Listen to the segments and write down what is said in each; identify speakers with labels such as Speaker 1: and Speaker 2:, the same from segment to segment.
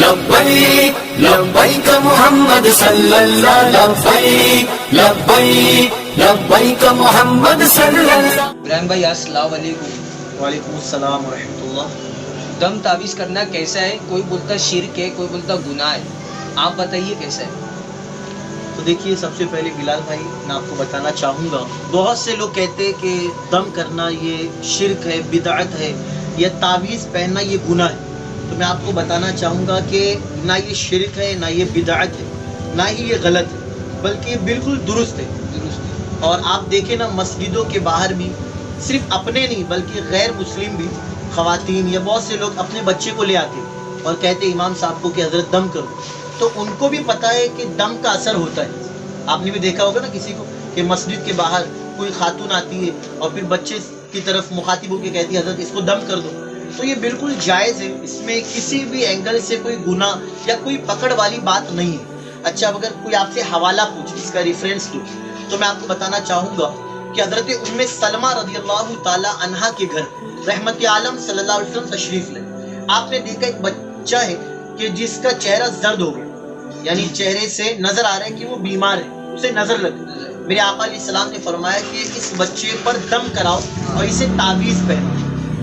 Speaker 1: لبیک لبیک محمد صلی اللہ لبیک لبیک لبیک محمد صلی اللہ.
Speaker 2: ابراہیم بھائی السلام علیکم.
Speaker 3: وعلیکم السلام ورحمۃ اللہ.
Speaker 2: دم تعویذ کرنا کیسا ہے؟ کوئی بولتا شرک ہے، کوئی بولتا گناہ ہے، آپ بتائیے کیسا ہے؟
Speaker 3: تو دیکھیے، سب سے پہلے بلال بھائی میں آپ کو بتانا چاہوں گا، بہت سے لوگ کہتے ہیں کہ دم کرنا یہ شرک ہے، بدعت ہے، یا تعویذ پہننا یہ گناہ ہے. تو میں آپ کو بتانا چاہوں گا کہ نہ یہ شرک ہے، نہ یہ بدعت ہے، نہ ہی یہ غلط ہے، بلکہ یہ بالکل درست ہے. اور آپ دیکھیں نا، مسجدوں کے باہر بھی صرف اپنے نہیں بلکہ غیر مسلم بھی خواتین یا بہت سے لوگ اپنے بچے کو لے آتے اور کہتے امام صاحب کو کہ حضرت دم کرو. تو ان کو بھی پتہ ہے کہ دم کا اثر ہوتا ہے. آپ نے بھی دیکھا ہوگا نا کسی کو کہ مسجد کے باہر کوئی خاتون آتی ہے اور پھر بچے کی طرف مخاطب ہو کے کہتی ہے حضرت اس کو دم کر دو. تو یہ بالکل جائز ہے، اس میں کسی بھی اینگل سے کوئی گناہ یا کوئی پکڑ والی بات نہیں ہے. اچھا، اگر کوئی آپ سے حوالہ پوچھے، اس کا ریفرنس دو، تو میں آپ کو بتانا چاہوں گا کہ حضرت ام سلمہ رضی اللہ تعالی عنہا کے گھر رحمت عالم صلی اللہ علیہ وسلم تشریف لے. آپ نے دیکھا ایک بچہ ہے کہ جس کا چہرہ زرد ہو گیا، یعنی چہرے سے نظر آ رہا ہے کہ وہ بیمار ہے، اسے نظر لگ. میرے آقا علیہ السلام نے فرمایا کہ اس بچے پر دم کراؤ اور اسے تعویذ پہنو.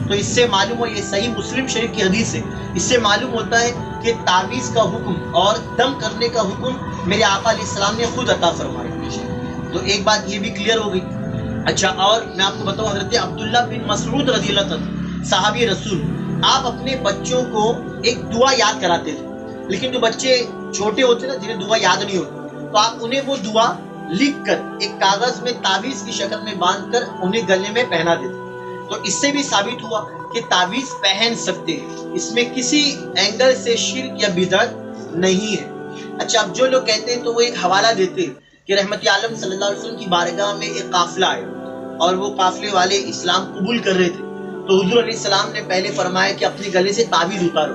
Speaker 3: تو اس سے معلوم ہو، یہ صحیح مسلم شریف کی حدیث ہے، اس سے معلوم ہوتا ہے کہ تعویذ کا حکم اور دم کرنے کا حکم میرے آقا علیہ السلام نے خود عطا فرمایا. تو ایک بات یہ بھی کلیئر ہو گئی. اچھا، اور میں آپ کو بتاؤں، حضرت عبداللہ بن مسعود رضی اللہ عنہ صحابی رسول، آپ اپنے بچوں کو ایک دعا یاد کراتے تھے. لیکن جو بچے چھوٹے ہوتے نا، جنہیں دعا یاد نہیں ہوتی، تو آپ انہیں وہ دعا لکھ کر ایک کاغذ میں تعویذ کی شکل میں باندھ کر انہیں گلے میں پہنا دیتے. تو اس سے بھی ثابت ہوا کہ تعویذ پہن سکتے ہیں، اس میں کسی اینگل سے شرک یا بدعت نہیں ہے. اچھا، اب جو لوگ کہتے ہیں تو وہ ایک حوالہ دیتے ہیں کہ رحمت عالم صلی اللہ علیہ وسلم کی بارگاہ میں ایک قافلہ آیا اور وہ قافلے والے اسلام قبول کر رہے تھے. تو حضور علیہ السلام نے پہلے فرمایا کہ اپنے گلے سے تعویذ اتارو.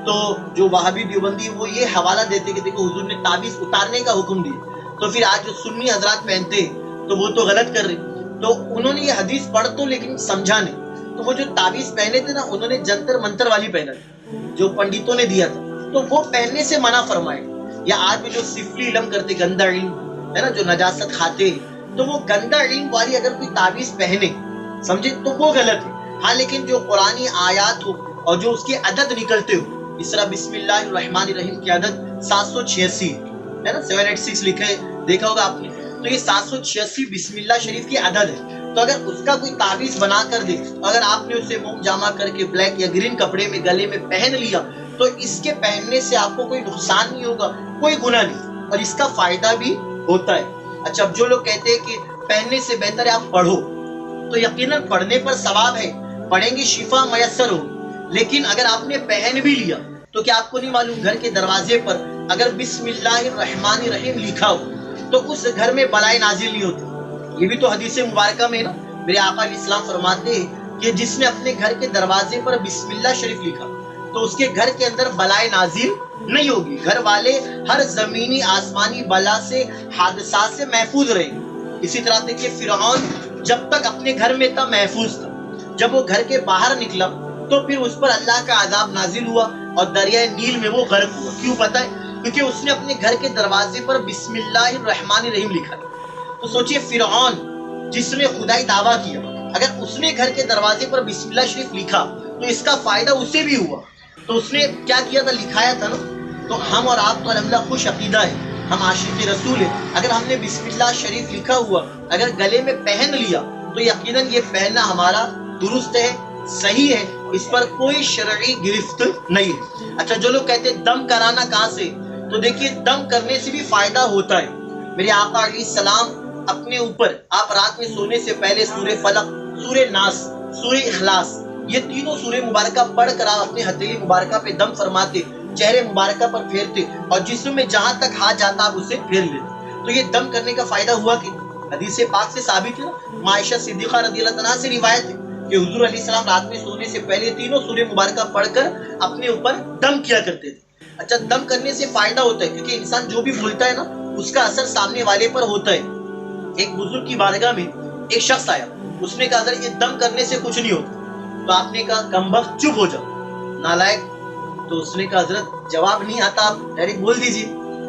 Speaker 3: تو جو وہابی دیوبندی وہ یہ حوالہ دیتے کہ دیکھو حضور نے تعویذ اتارنے کا حکم دیا، تو پھر آج جو سنی حضرات پہنتے تو وہ تو غلط کر رہے. تو انہوں نے یہ حدیث پڑھ تو لیکن سمجھا نہیں. تو وہ جو تعویذ پہنے تھے نا، انہوں نے جنتر منتر والی پہنا تھی جو پنڈتوں نے دیا تھا، تو وہ پہننے سے منع فرمائے. یا آج بھی جو سفلی علم کرتے، گندا علم ہے نا، جو نجاست کھاتے، تو وہ گندا علم والی اگر کوئی تعویذ پہنے، سمجھے، تو وہ غلط ہے. ہاں، لیکن جو قرآنی آیات ہو اور جو اس کے عدد نکلتے ہو، اس طرح بسم اللہ الرحمن الرحیم کی عدد 786 ہے نا، 786 لکھے دیکھا ہوگا آپ نے. تو یہ 786 بسم اللہ شریف کی عدد ہے. تو اگر اس کا کوئی تعویذ بنا کر دے، اگر آپ نے اسے موم جامع کر کے بلیک یا گرین کپڑے میں گلے میں پہن لیا، تو اس کے پہننے سے آپ کو کوئی نقصان نہیں ہوگا، کوئی گناہ نہیں، اور اس کا فائدہ بھی ہوتا ہے. اچھا، اب جو لوگ کہتے ہیں کہ پہننے سے بہتر ہے آپ پڑھو، تو یقیناً پڑھنے پر ثواب ہے، پڑھیں گے شفا میسر ہو. لیکن اگر آپ نے پہن بھی لیا تو کیا آپ کو نہیں معلوم گھر کے دروازے پر اگر بسم اللہ الرحمن الرحیم لکھا ہو تو اس گھر میں بلائیں نازل نہیں ہوتی؟ یہ بھی تو حدیث مبارکہ میں نا، میرے آقا علیہ السلام فرماتے ہیں کہ جس نے اپنے گھر کے دروازے پر بسم اللہ شریف لکھا تو اس کے گھر کے اندر بلائیں نازل نہیں ہوگی. گھر والے ہر زمینی آسمانی بلا سے، حادثات سے محفوظ رہیں گے. اسی طرح دیکھیے، فرعون جب تک اپنے گھر میں تھا محفوظ تھا، جب وہ گھر کے باہر نکلا تو پھر اس پر اللہ کا عذاب نازل ہوا اور دریائے نیل میں وہ غرق ہوا. کیوں پتہ ہے؟ کیونکہ اس نے اپنے گھر کے دروازے پر بسم اللہ الرحمن الرحیم لکھا. تو سوچئے، فرعون جس نے خدائی دعویٰ کیا، اگر اس نے گھر کے دروازے پر بسم اللہ شریف لکھا تو اس کا فائدہ اسے بھی ہوا. تو اس نے کیا کیا تھا؟ لکھایا تھا نا. تو ہم اور آپ تو الحمدللہ خوش عقیدہ ہے، ہم عاشق رسول ہیں. اگر ہم نے بسم اللہ شریف لکھا ہوا اگر گلے میں پہن لیا تو یقیناً یہ پہننا ہمارا درست ہے، صحیح ہے، اس پر کوئی شرعی گرفت نہیں ہے. اچھا، جو لوگ کہتے ہیں دم کرانا کہاں سے، تو دیکھیے دم کرنے سے بھی فائدہ ہوتا ہے. میرے آقا علیہ السلام اپنے اوپر، آپ رات میں سونے سے پہلے سورہ فلق، سورہ ناس، سورہ اخلاص، یہ تینوں سورہ مبارکہ پڑھ کر آپ اپنے ہتھیلی مبارکہ پہ دم فرماتے، چہرے مبارکہ پر پھیرتے اور جسم میں جہاں تک ہاتھ جاتا آپ اسے پھیر لیتے. تو یہ دم کرنے کا فائدہ ہوا کہ حدیث پاک سے ثابت ہے نا، عائشہ صدیقہ رضی اللہ عنہا سے روایت ہے کہ حضور علیہ السلام رات میں سونے سے پہلے تینوں سورہ مبارکہ پڑھ کر اپنے اوپر دم کیا کرتے تھے. اچھا، دم کرنے سے فائدہ ہوتا ہے کیونکہ انسان جو بھی بولتا ہے نا اس کا اثر سامنے والے پر ہوتا ہے. ایک بزرگ کی بارگاہ میں ایک شخص آیا، اس نے کہا اگر یہ دم کرنے سے کچھ نہیں ہوتا، تو آپ نے کہا کم بخت چپ ہو جاؤ، نالائق، تو اس نے کہا حضرت جواب نہیں آتا آپ ڈائریکٹ بول دیجیے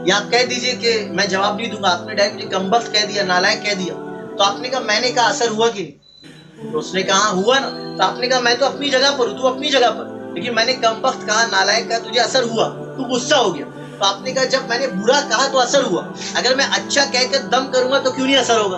Speaker 3: یا آپ کہہ دیجیے کہ میں جواب نہیں دوں گا. آپ نے ڈائریکٹ مجھے کمبخت کہہ دیا, نالائق کہہ دیا. تو آپ نے کہا میں نے کہا اثر ہوا کہ نہیں؟ تو اس نے کہا ہاں ہوا نا. تو آپ نے کہا میں تو اپنی جگہ پر ہوں, تو اپنی جگہ پر, لیکن میں نے کمبخت کہا, نالائق کہا, تجھے اثر ہوا, تو غصہ ہو گیا. تو آپ نے کہا جب میں نے برا کہا تو اثر ہوا, اگر میں اچھا کہہ کر دم کروں گا تو کیوں نہیں اثر ہوگا؟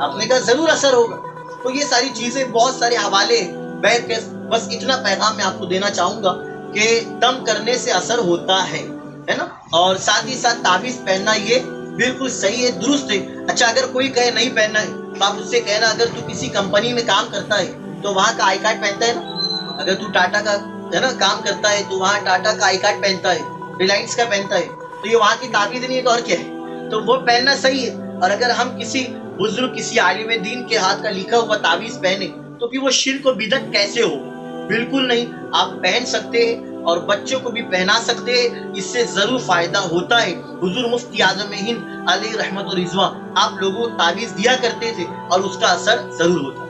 Speaker 3: آپ نے کہا ضرور اثر ہوگا. تو یہ ساری چیزیں, بہت سارے حوالے بیٹھ کے, بس اتنا پیغام میں آپ کو دینا چاہوں گا کہ دم کرنے سے اثر ہوتا ہے نا. اور ساتھ ہی ساتھ تعویذ پہننا یہ بالکل صحیح ہے, درست ہے. اچھا اگر کوئی کہے نہیں پہننا ہے تو آپ اس سے کہنا اگر تو کسی کمپنی میں کام کرتا ہے تو وہاں کا آئی کارڈ پہنتا ہے نا. اگر تو ٹاٹا کا ہے نا کام کرتا ہے تو وہاں ٹاٹا کا آئی کارڈ پہنتا ہے, ریلائنس کا پہنتا ہے, تو یہ وہاں کی تعویذ نہیں ہے تو اور کیا ہے, تو وہ پہننا صحیح ہے. اور اگر ہم کسی بزرگ, کسی عالم دین کے ہاتھ کا لکھا ہوا تعویذ پہنے تو پھر وہ شرک و بدعت کیسے ہو؟ بالکل نہیں. آپ پہن سکتے ہیں اور بچوں کو بھی پہنا سکتے ہیں, اس سے ضرور فائدہ ہوتا ہے. حضور مفتی اعظم ہند علیہ رحمت و رضوان آپ لوگوں کو تعویذ دیا کرتے تھے اور اس کا اثر ضرور ہوتا ہے.